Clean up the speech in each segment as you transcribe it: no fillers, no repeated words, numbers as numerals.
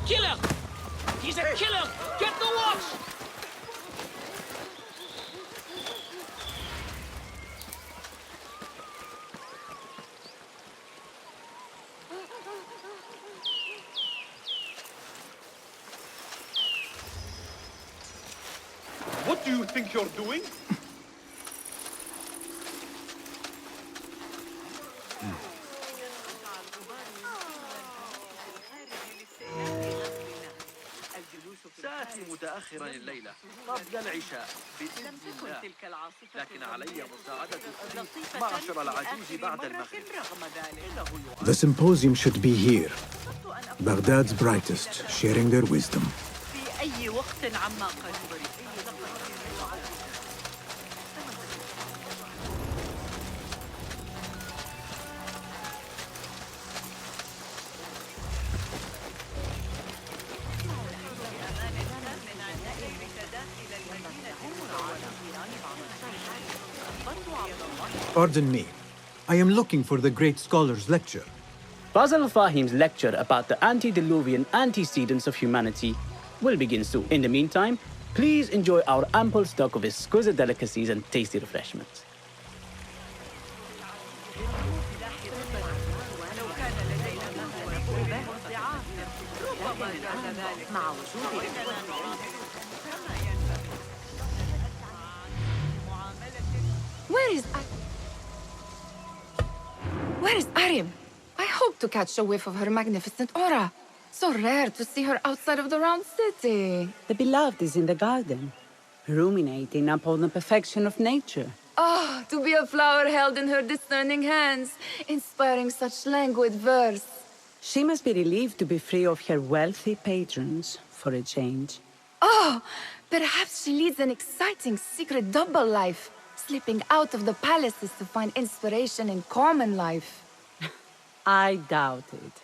Killer! He's a killer! Get the watch! What do you think you're doing? سآتي متأخرا الليلة قبل العشاء بإذن الله، لكن علي مساعدة معشر العجوز بعد المغرب. The symposium should be here. Baghdad's brightest, sharing their wisdom. في أي وقت عما قريب. Pardon me. I am looking for the great scholar's lecture. Basil Fahim's lecture about the antediluvian antecedents of humanity will begin soon. In the meantime, please enjoy our ample stock of exquisite delicacies and tasty refreshments. Where is Arim? I hope to catch a whiff of her magnificent aura. So rare to see her outside of the round city. The beloved is in the garden, ruminating upon the perfection of nature. Ah, to be a flower held in her discerning hands, inspiring such languid verse. She must be relieved to be free of her wealthy patrons, for a change. Oh, perhaps she leads an exciting secret double life, slipping out of the palaces to find inspiration in common life. I doubt it.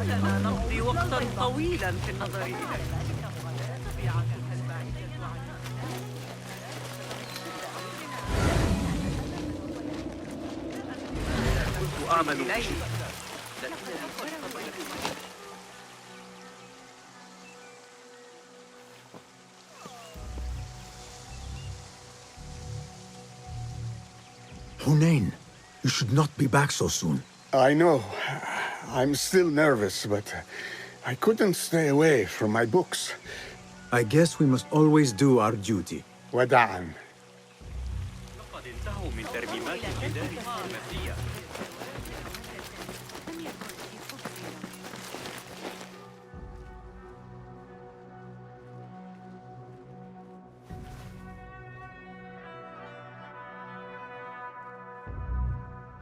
إننا نمضي وقتا طويلا في النظر إليك. كنت أعمل بشيء. Hunain, you should not be back so soon. I know. I'm still nervous, but I couldn't stay away from my books. I guess we must always do our duty. وداعا. لقد انتهوا من ترميمات الجدار السينمائية.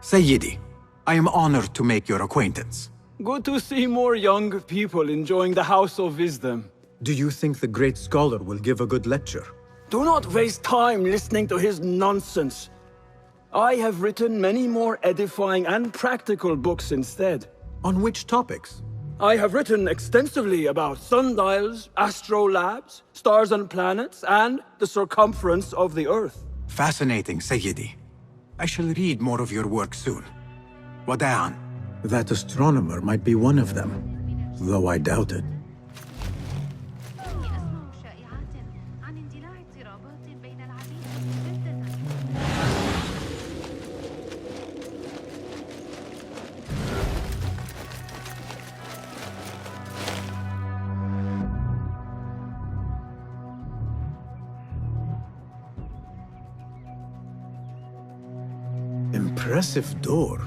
Sayyidi, I am honored to make your acquaintance. Good to see more young people enjoying the House of Wisdom. Do you think the great scholar will give a good lecture? Do not waste time listening to his nonsense. I have written many more edifying and practical books instead. On which topics? I have written extensively about sundials, astrolabes, stars and planets, and the circumference of the Earth. Fascinating, Sayyidi. I shall read more of your work soon. Wada'an. That astronomer might be one of them, though I doubt it. Impressive door.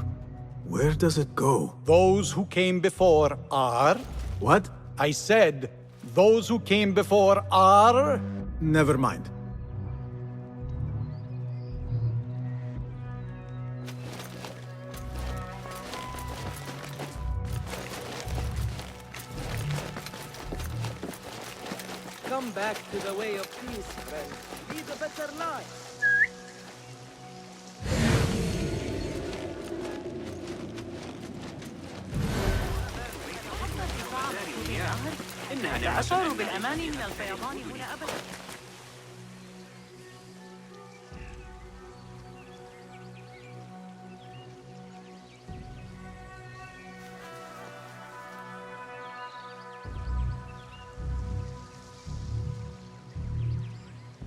Where does it go? Those who came before are... What? I said, those who came before are... Never mind. Come back to the way of peace, friend. Lead a better life. إنها لا أشعر بالأمان من الفيضان هنا أبدا.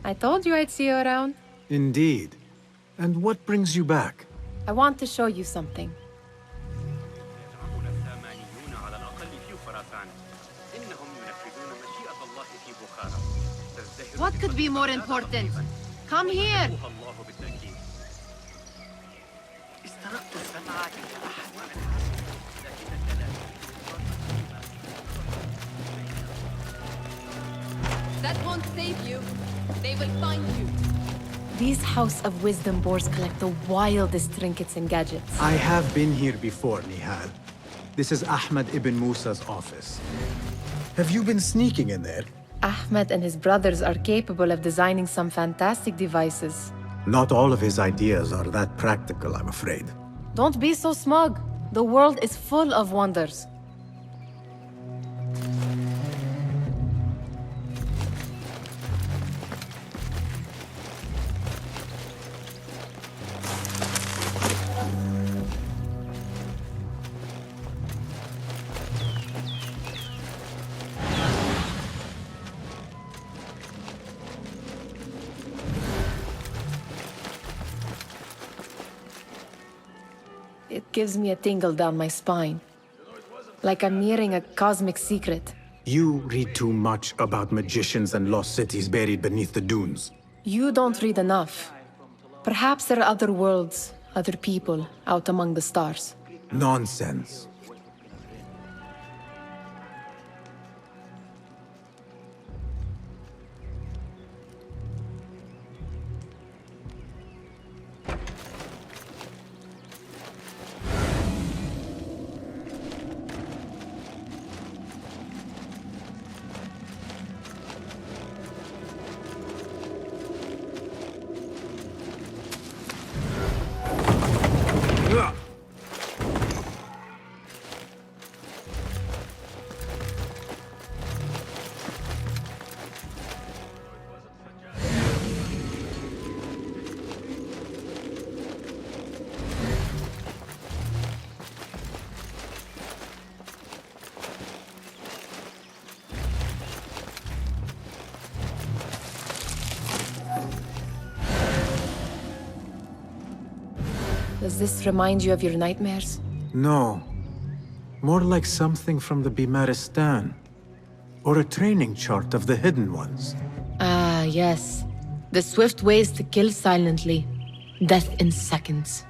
I told you I'd see you around. Indeed. And what brings you back? I want to show you something. What could be more important? Come here! That won't save you. They will find you. These House of Wisdom boars collect the wildest trinkets and gadgets. I have been here before, Nihal. This is Ahmed ibn Musa's office. Have you been sneaking in there? Ahmed and his brothers are capable of designing some fantastic devices. Not all of his ideas are that practical, I'm afraid. Don't be so smug. The world is full of wonders. It gives me a tingle down my spine. Like I'm nearing a cosmic secret. You read too much about magicians and lost cities buried beneath the dunes. You don't read enough. Perhaps there are other worlds, other people, out among the stars. Nonsense. Does this remind you of your nightmares? No. More like something from the Bimaristan. Or a training chart of the Hidden Ones. Ah, yes. The swift ways to kill silently. Death in seconds.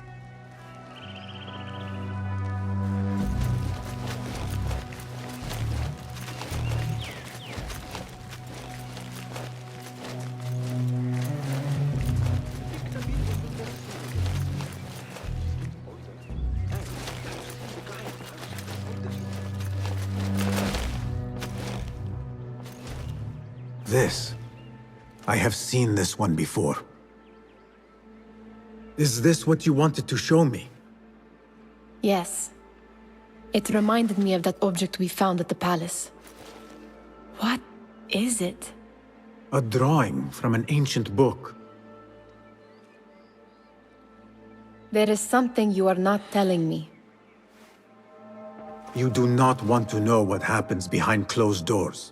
This. I have seen this one before. Is this what you wanted to show me? Yes. It reminded me of that object we found at the palace. What is it? A drawing from an ancient book. There is something you are not telling me. You do not want to know what happens behind closed doors.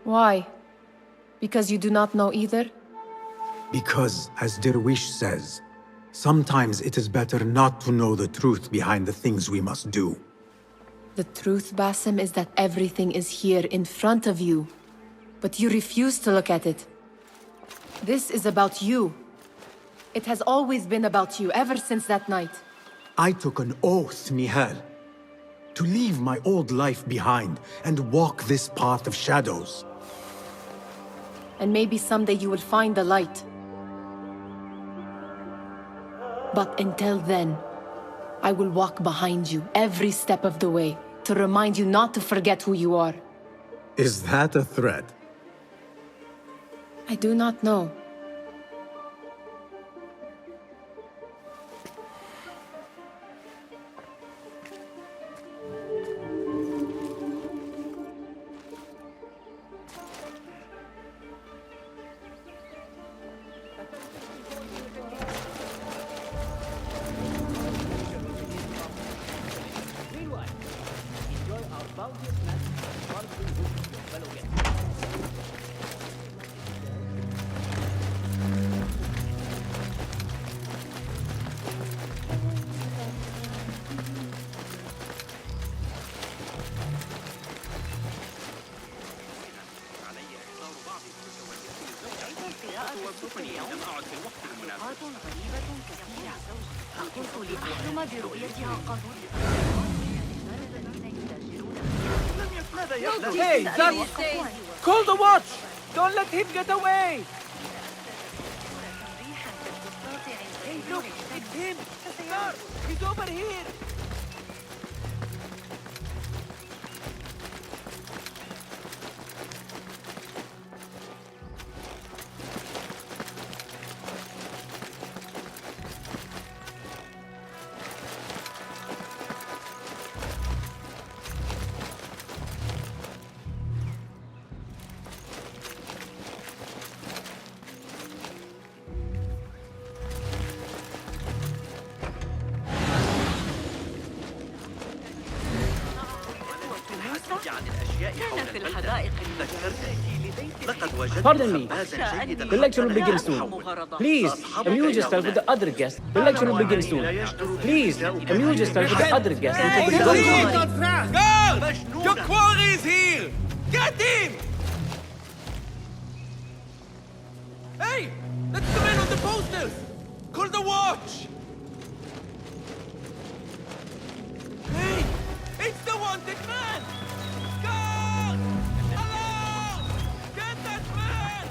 Why? Because you do not know either? Because, as Derwish says, sometimes it is better not to know the truth behind the things we must do. The truth, Basim, is that everything is here in front of you. But you refuse to look at it. This is about you. It has always been about you, ever since that night. I took an oath, Nihal, to leave my old life behind and walk this path of shadows. And maybe someday you will find the light. But until then, I will walk behind you every step of the way to remind you not to forget who you are. Is that a threat? I do not know. توظفني عندما أقعد في الوقت المناسب. غريبة كثيرة. كنت لأحلم برؤيتها قط. Hey, that's... Call the watch! Don't let him get away! Hey, look! It's him! Sir! He's over here! كان في الحدائق Pardon me. The lecture will begin soon. Please, amuse yourself with the other guests. The lecture will begin soon. Please, amuse yourself with the other guests. Guard! Your quarry is here! Get him! Hey! That's the man on the posters! Call the watch! Hey! It's the wanted man! Guard! Alarm! Get that man!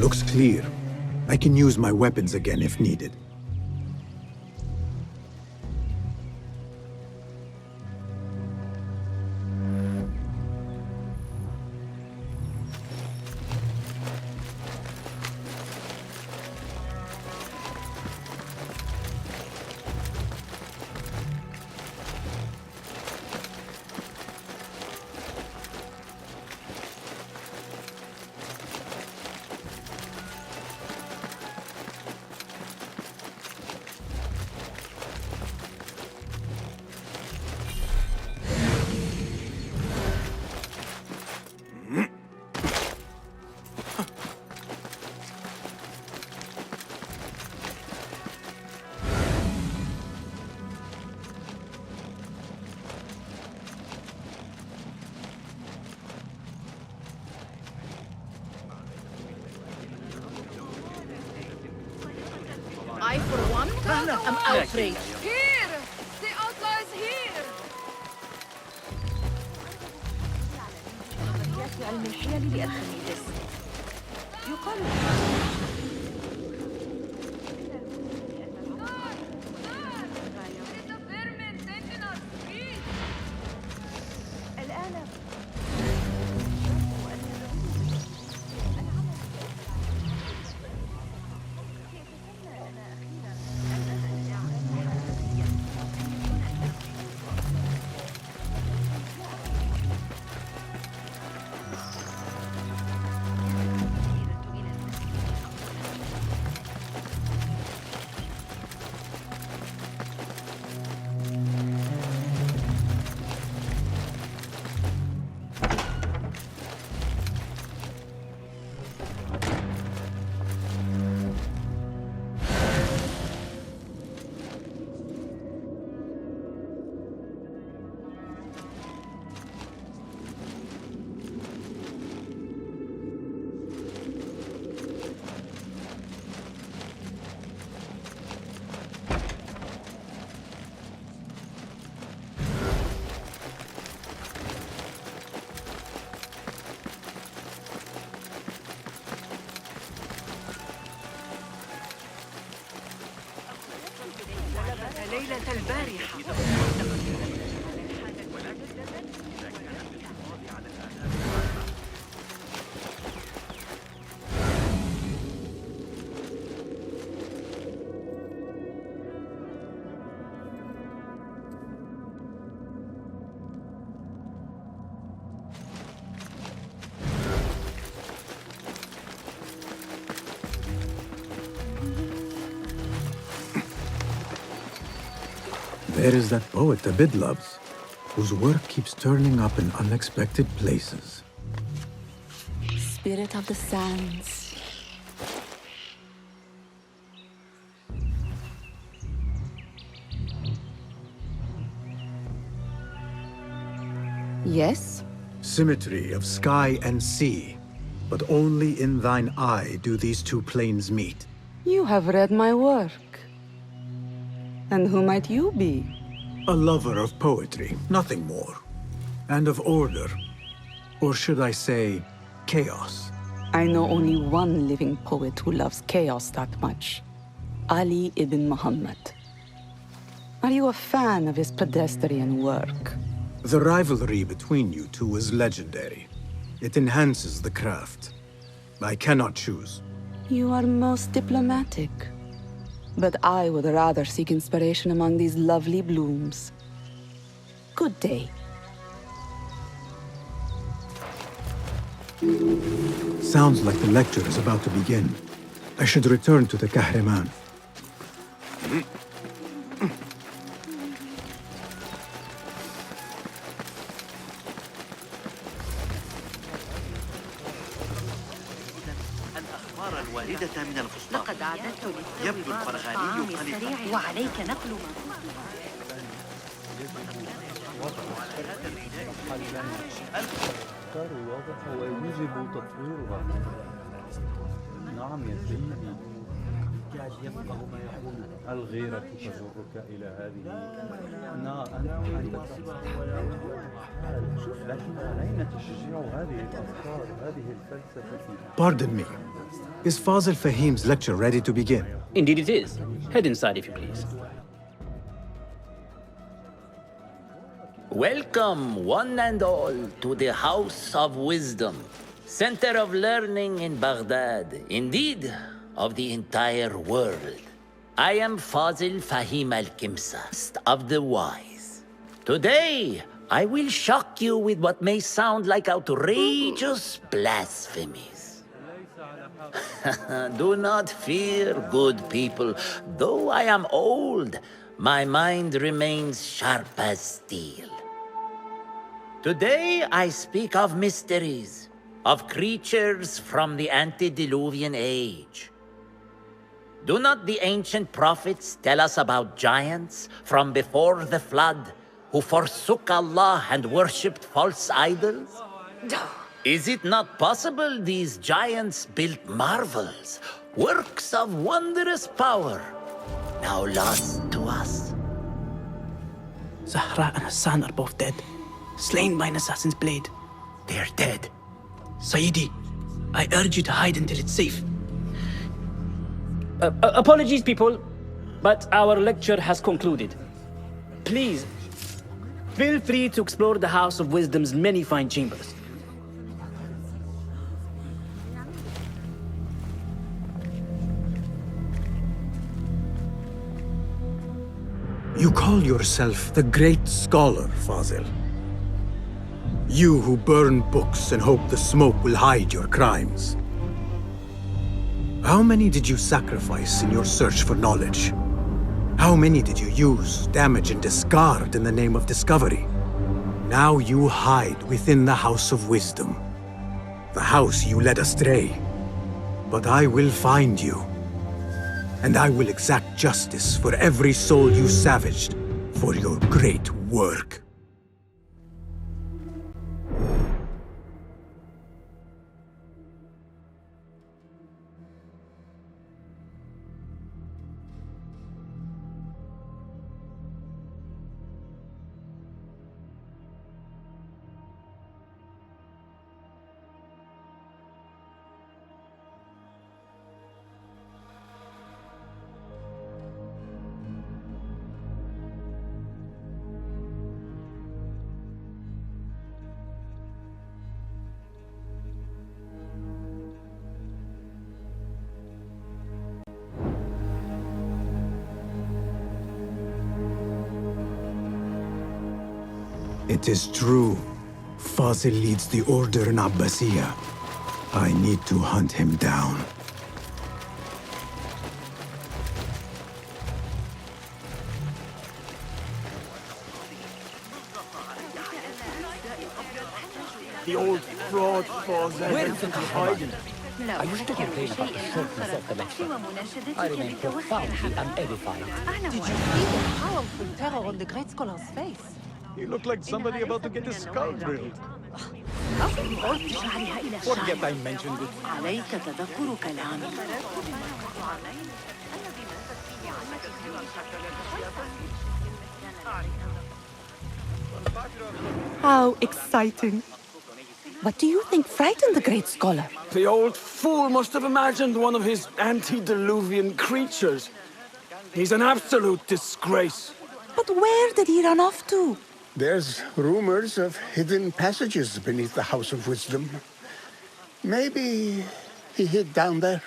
Looks clear. I can use my weapons again if needed. I, for one, am outraged. Here! The outlaw is here! ليلة البارحة. There is that poet Abid loves, whose work keeps turning up in unexpected places. Spirit of the sands. Yes? Symmetry of sky and sea, but only in thine eye do these two planes meet. You have read my work. And who might you be? A lover of poetry, nothing more. And of order. Or should I say, chaos. I know only one living poet who loves chaos that much. Ali ibn Muhammad. Are you a fan of his pedestrian work? The rivalry between you two is legendary. It enhances the craft. I cannot choose. You are most diplomatic. But I would rather seek inspiration among these lovely blooms. Good day. Sounds like the lecture is about to begin. I should return to the Kahraman. الأخبار الواردة من الفسطاط. لقد أعددت يبدو الفرغاني قليلا وعليك نقل الأفكار واضحة ويجب تطويرها. نعم يا سيدي. قاعد يفقه ما يقول. الغيرة تجرك إلى هذه. لكن علينا تشجيع هذه الأفكار، هذه الفلسفة. Pardon me. Is Fazil Fahim's lecture ready to begin? Indeed it is. Head inside if you please. Welcome, one and all, to the House of Wisdom, center of learning in Baghdad, indeed, of the entire world. I am Fazil Fahim al-Kimsa, of the wise. Today, I will shock you with what may sound like outrageous blasphemies. Do not fear, good people. Though I am old, my mind remains sharp as steel. Today, I speak of mysteries, of creatures from the antediluvian age. Do not the ancient prophets tell us about giants from before the flood who forsook Allah and worshipped false idols? Is it not possible these giants built marvels, works of wondrous power, now lost to us? Zahra and Hassan are both dead, slain by an assassin's blade. They're dead. Sayyidi, I urge you to hide until it's safe. Apologies, people, but our lecture has concluded. Please, feel free to explore the House of Wisdom's many fine chambers. You call yourself the great scholar, Fazil. You who burn books and hope the smoke will hide your crimes. How many did you sacrifice in your search for knowledge? How many did you use, damage, and discard in the name of discovery? Now you hide within the House of Wisdom. The house you led astray. But I will find you. And I will exact justice for every soul you savaged for your great work. It is true. Fazil leads the order in Abbasiyah. I need to hunt him down. The old fraud Fazil. Where is the hiding? I wish to complain about the shortness of the lecture. I remain profoundly unedified. Did you see the powerful terror on the great scholar's face? He looked like somebody about to get his skull drilled. Forget I mentioned it. عليك تذكر كلامي. How exciting. What do you think frightened the great scholar? The old fool must have imagined one of his antediluvian creatures. He's an absolute disgrace. But where did he run off to? There's rumors of hidden passages beneath the House of Wisdom. Maybe he hid down there.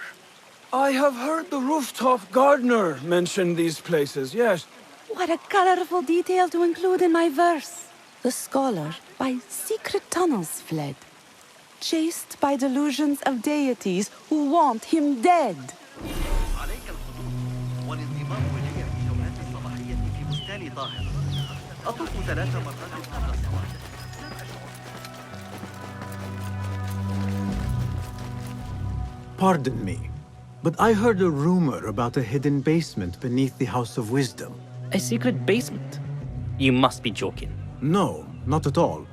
I have heard the rooftop gardener mention these places, yes. What a colorful detail to include in my verse. The scholar by secret tunnels fled, chased by delusions of deities who want him dead. Pardon me, but I heard a rumor about a hidden basement beneath the House of Wisdom. A secret basement? You must be joking. No, not at all.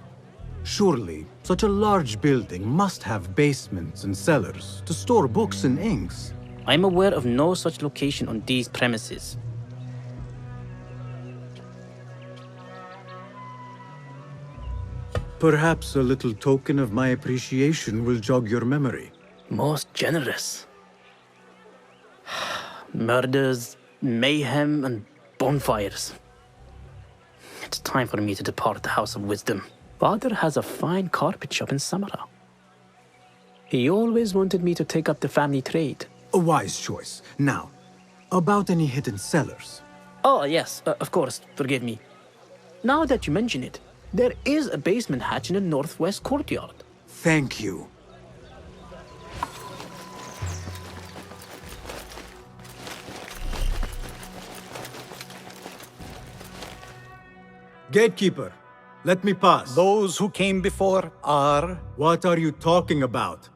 Surely, such a large building must have basements and cellars to store books and inks. I'm aware of no such location on these premises. Perhaps a little token of my appreciation will jog your memory. Most generous. Murders, mayhem, and bonfires. It's time for me to depart the House of Wisdom. Father has a fine carpet shop in Samara. He always wanted me to take up the family trade. A wise choice. Now, about any hidden cellars. Oh, yes, of course, forgive me. Now that you mention it, there is a basement hatch in the northwest courtyard. Thank you. Gatekeeper, let me pass. Those who came before are... What are you talking about?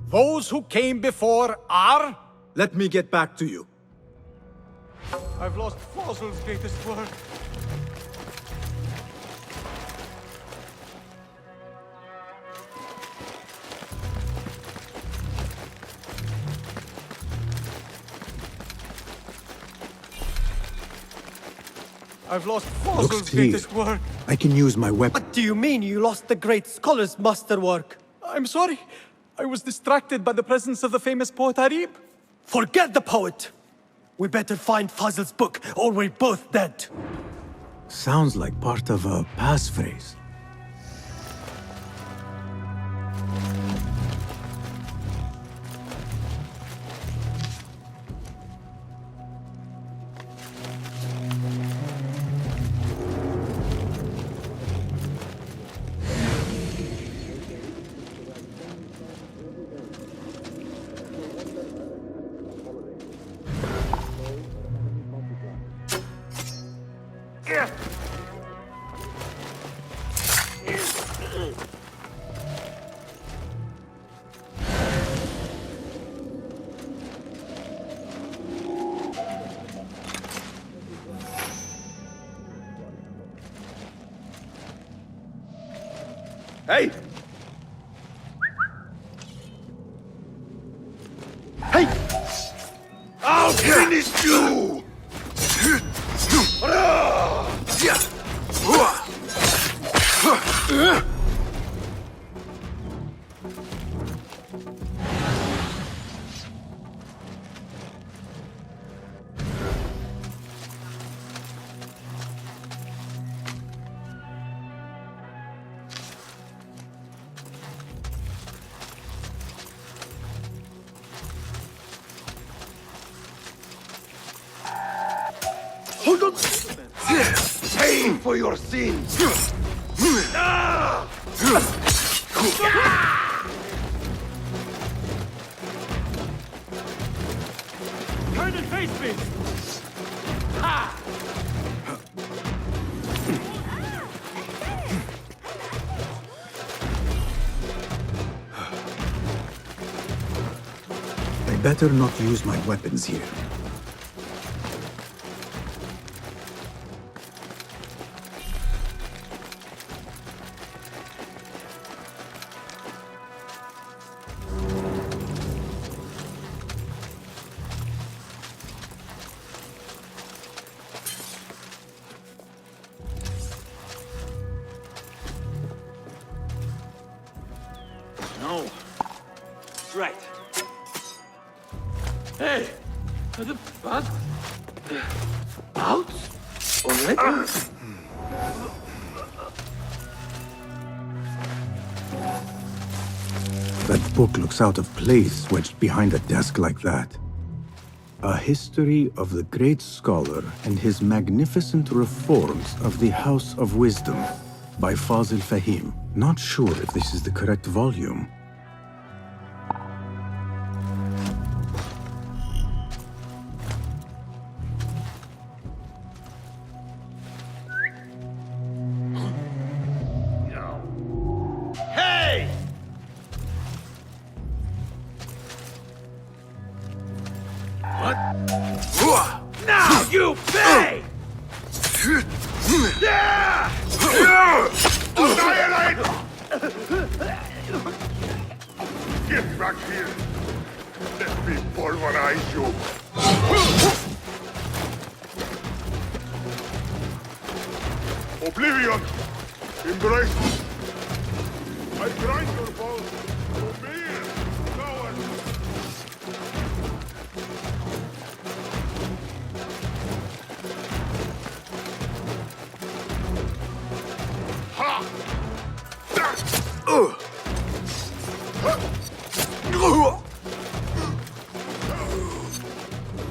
Those who came before are... Let me get back to you. I've lost Fossil's greatest work. I've lost Fossil's Looks clear. greatest work. I can use my weapon. What do you mean you lost the great scholar's masterwork? I'm sorry. I was distracted by the presence of the famous poet Arib. Forget the poet! We better find Fazl's book, or we're both dead. Sounds like part of a passphrase. Hey! Hey! I'll finish you! Hold on! Pay for your sins! Turn and face me! Ha! I better not use my weapons here. No. Right. Hey! The bug? Out? Already? That book looks out of place wedged behind a desk like that. A history of the great scholar and his magnificent reforms of the House of Wisdom by Fazil Fahim. Not sure if this is the correct volume. Hey! What? Now you pay! Annihilate! Get back here! Let me pulverize you! Oblivion! Embrace me! I grind your bones to mere cowards! Ha!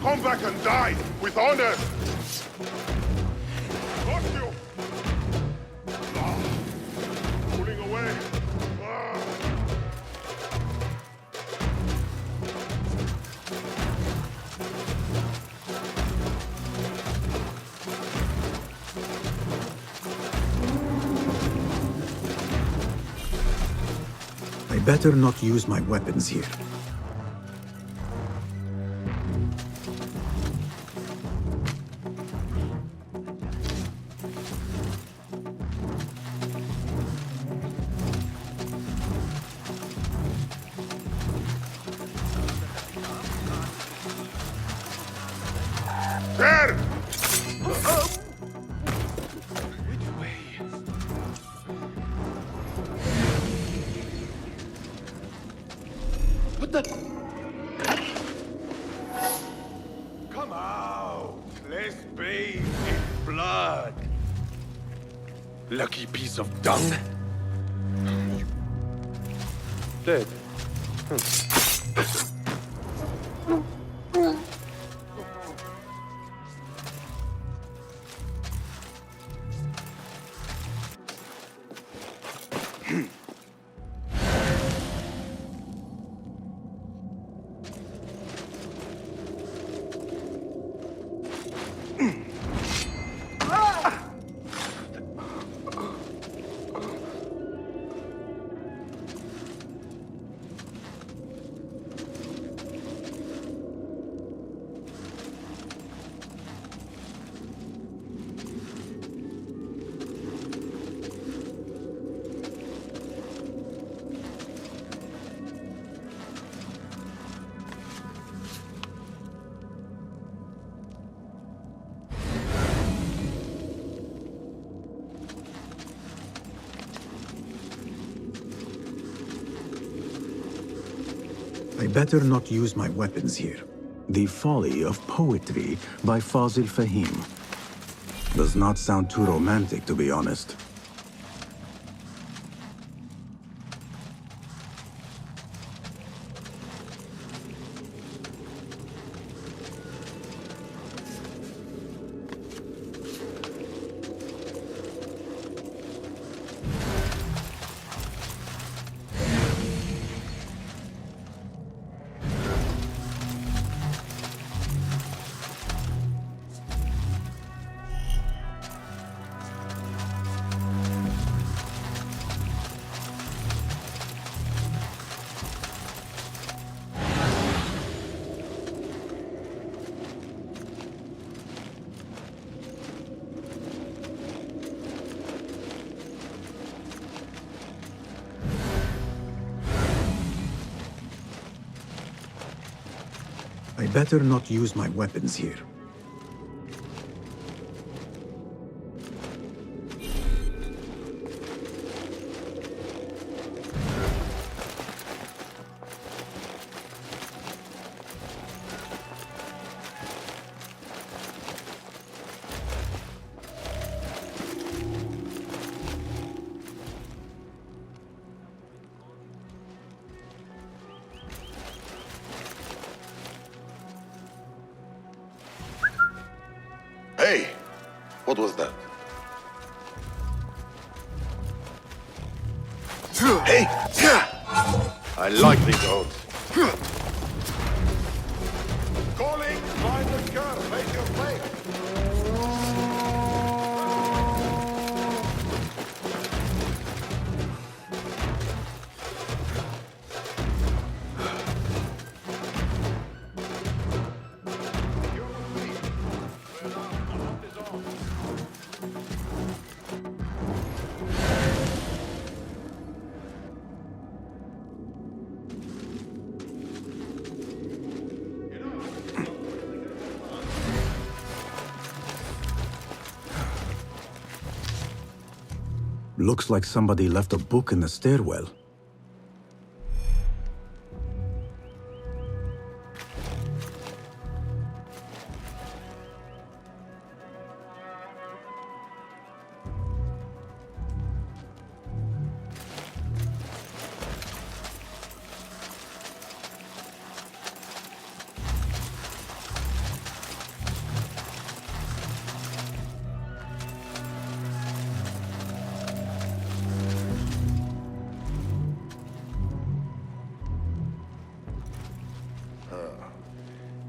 Come back and die with honor! Got you! Pulling away! I better not use my weapons here. There! What the? Come out! Let's bathe in blood! Lucky piece of dung! Dead. I better not use my weapons here. The Folly of Poetry by Fazil Fahim. Does not sound too romantic, to be honest. I better not use my weapons here. Hey, what was that? Hey! I like these odds. Calling, private car, make your play. Looks like somebody left a book in the stairwell.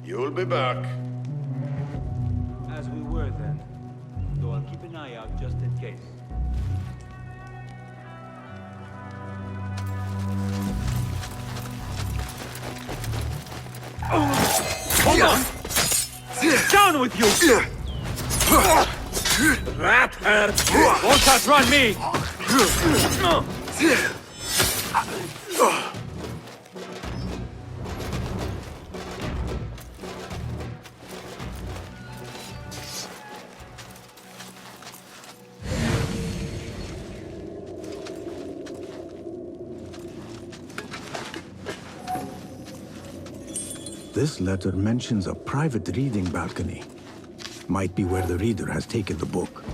You'll be back. As we were then. Though I'll keep an eye out just in case. Hold on! Down with you! Rat head! Won't outrun me! This letter mentions a private reading balcony. Might be where the reader has taken the book.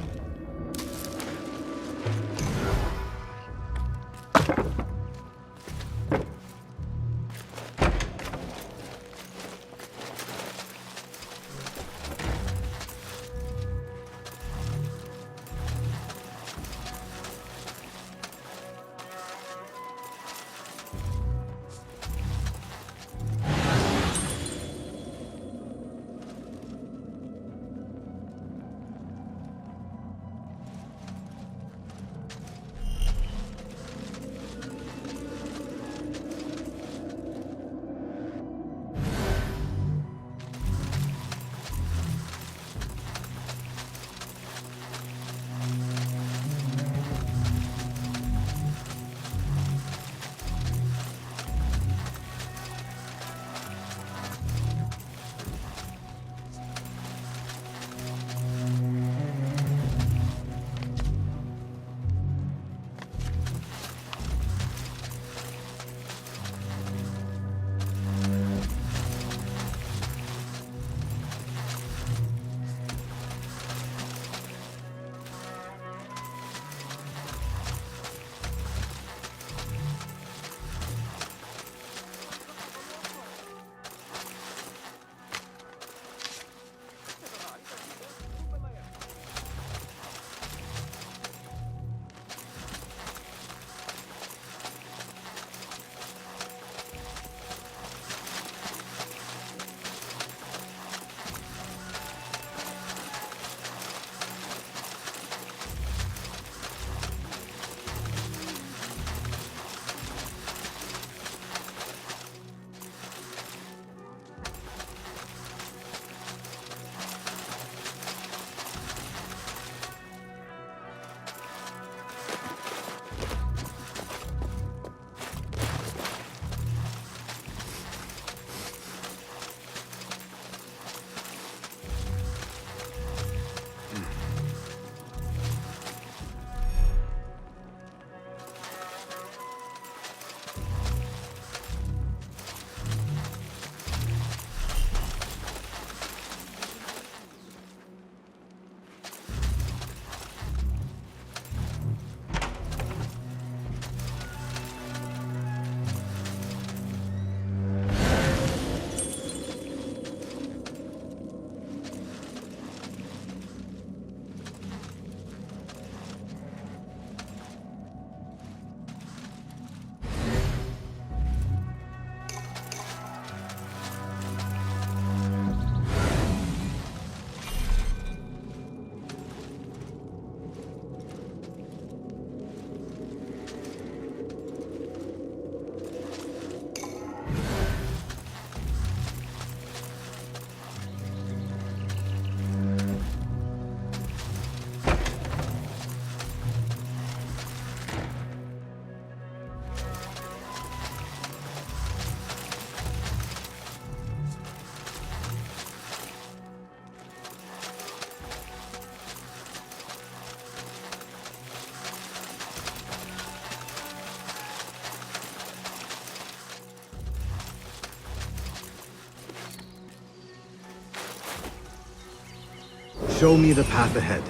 Show me the path ahead.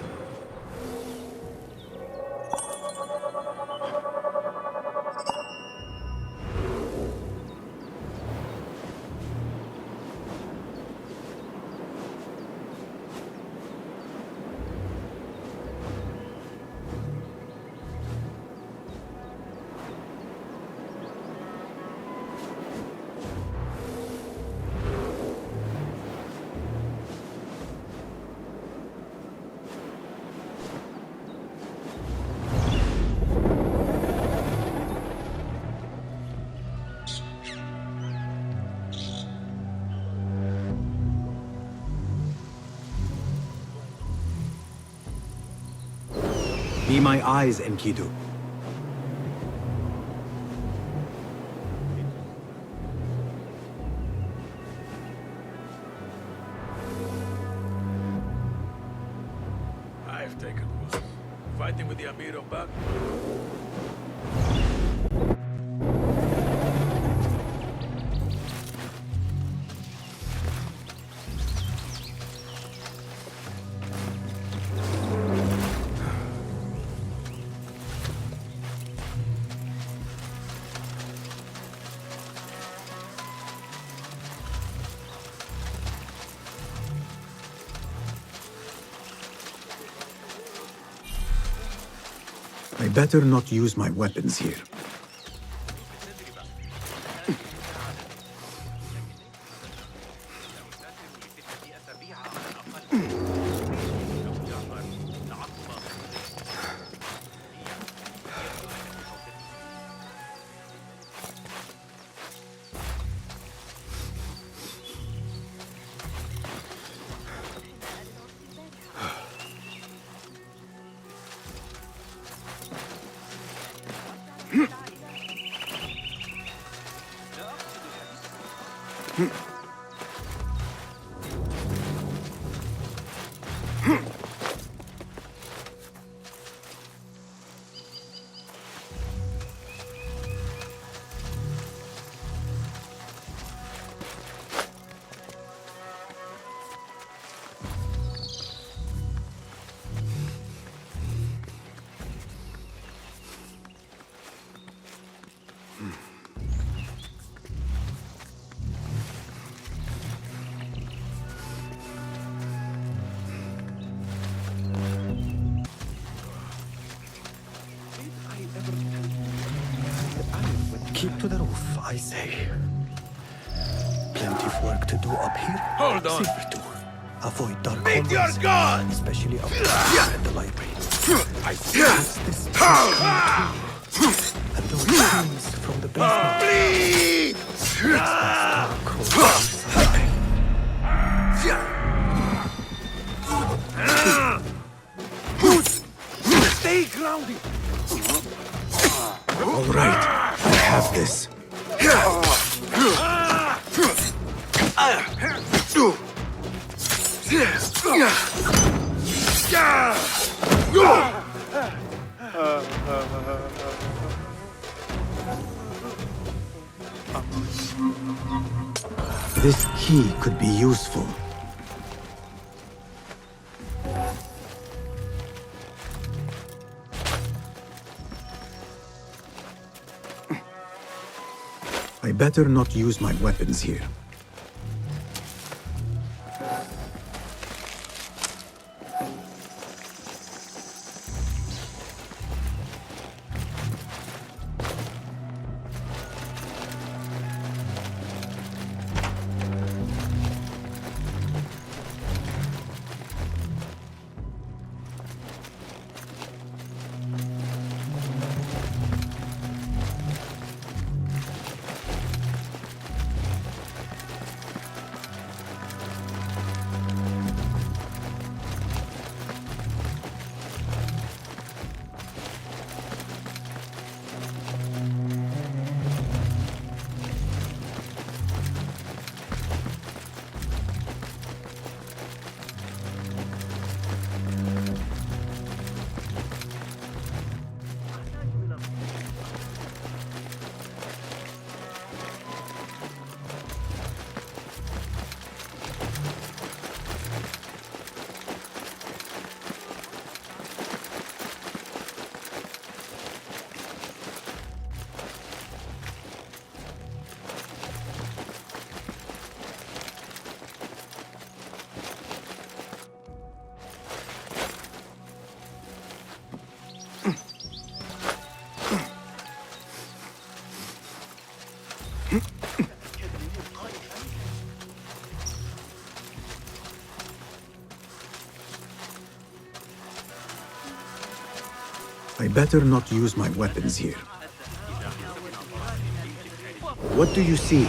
Be my eyes, Enkidu. I've taken one. Fighting with the Amir of Bab. I better not use my weapons here. Keep to the roof, I say. Plenty of work to do up here. Hold on. Safer to avoid dark Meet your hallways, god! especially up at the library. I see. Once this is clean, and those screams from the basement. Bleed! It's past dark hallways. Stay grounded. All right, I have this. This key could be useful. I better not use my weapons here. better not use my weapons here. What do you see?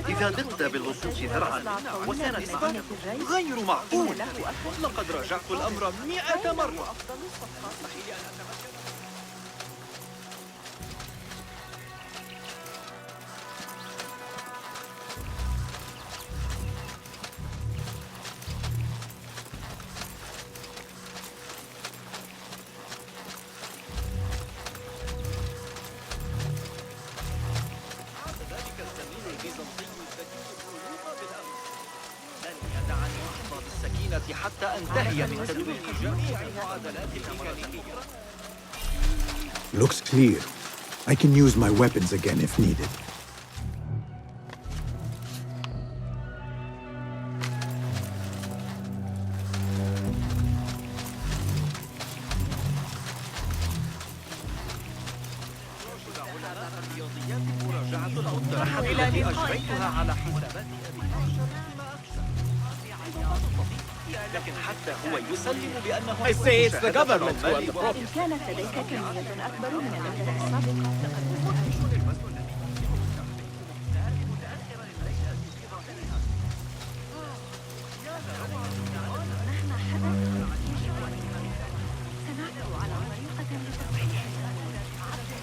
إذا دقت باللصوص ذرعا وسنسبة غير معقول. لقد راجعت الأمر 100 مرة. حتى أنتهي من تدوين جميع المعادلات الميكانيكية. Looks clear. I can use my weapons again if needed. التي أجريتها على حسابات لكن حتى هو يسلم بأنه I say it's the government who are the problem. إن كانت لديك كمية أكبر من الأجل السابقة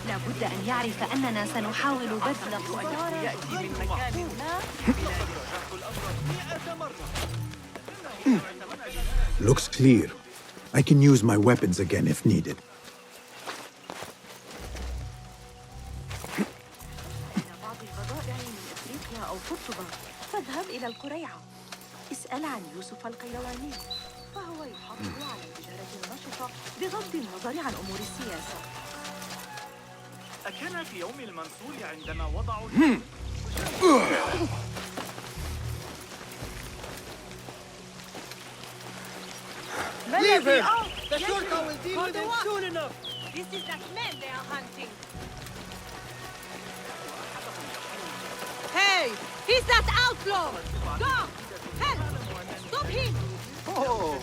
لابد أن يعرف أننا سنحاول بذل قصارى يأتي من مكان ما. Looks clear. I can use my weapons again if needed. بعض البضائع من أفريقيا أو قرطبة فاذهب إلى القريعة. اسأل عن يوسف القيرواني فهو يحافظ على التجارة النشطة بغض النظر عن أمور السياسة. أكان في يوم المنصور عندما وضعوا Leave him! The Shurka will deal with him soon enough! This is that man they are hunting. Hey! He's that outlaw! Go! Help! Stop him! Oh!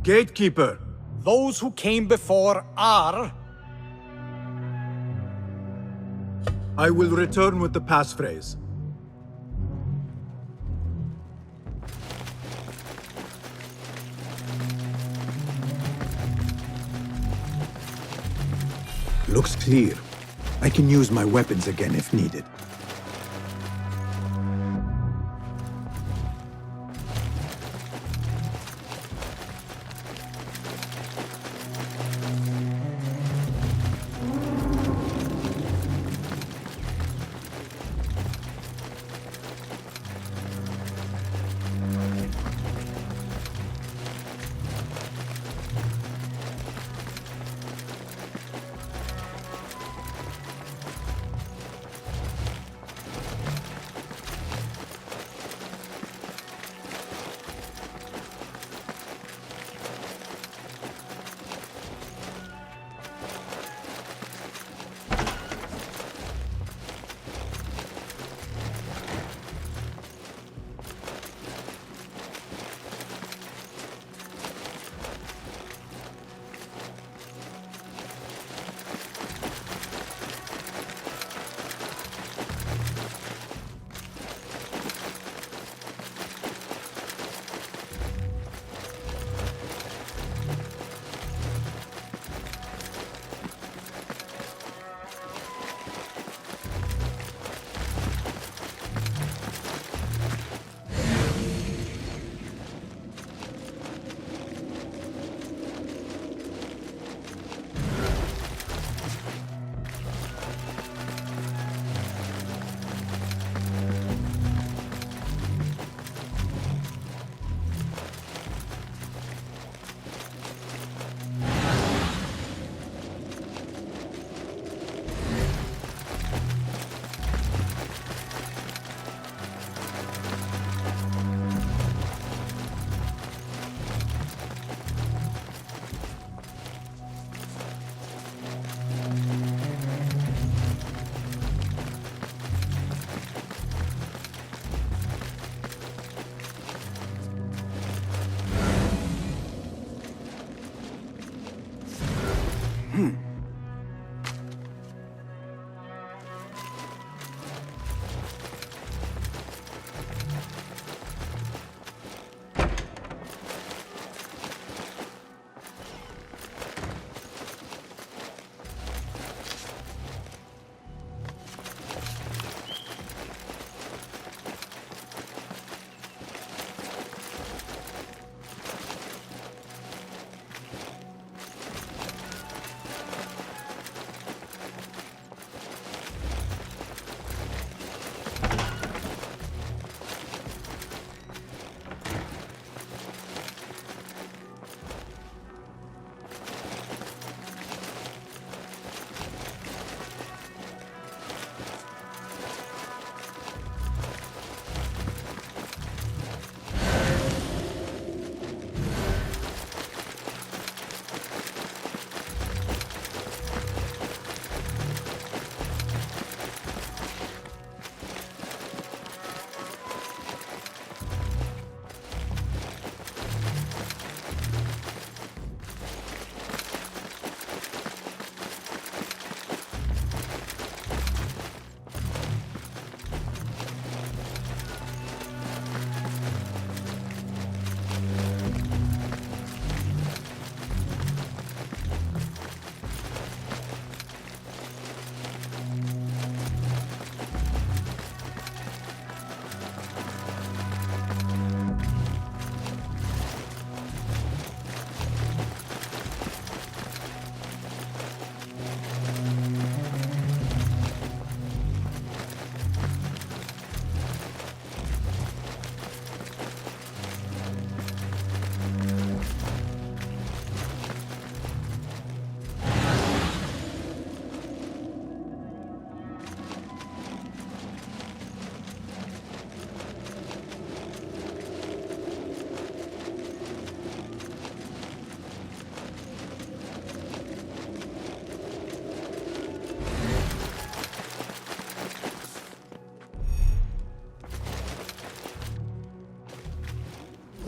Gatekeeper, those who came before are... I will return with the passphrase. Looks clear. I can use my weapons again if needed.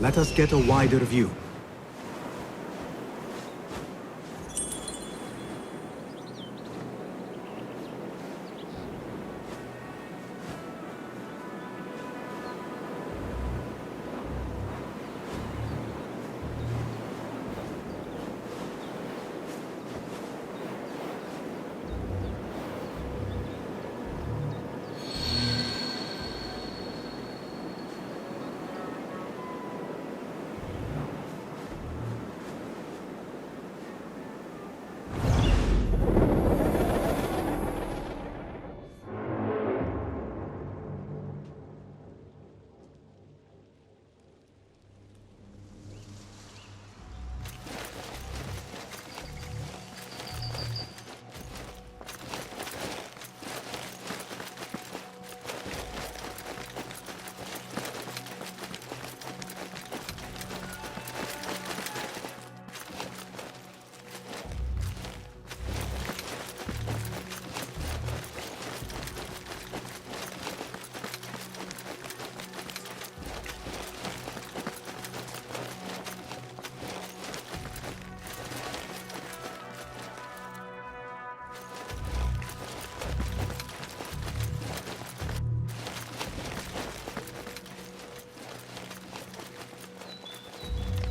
Let us get a wider view.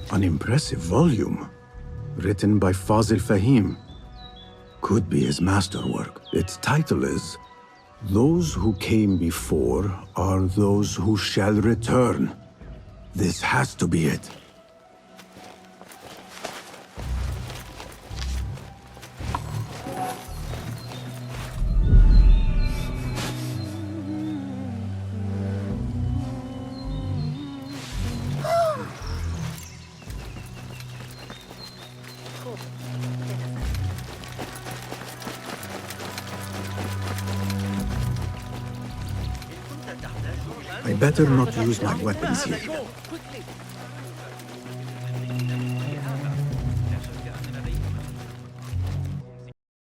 An impressive volume, written by Fazil Fahim. Could be his masterwork. Its title is, "Those who came before are those who shall return." This has to be it. I better not use my weapons here. Quickly!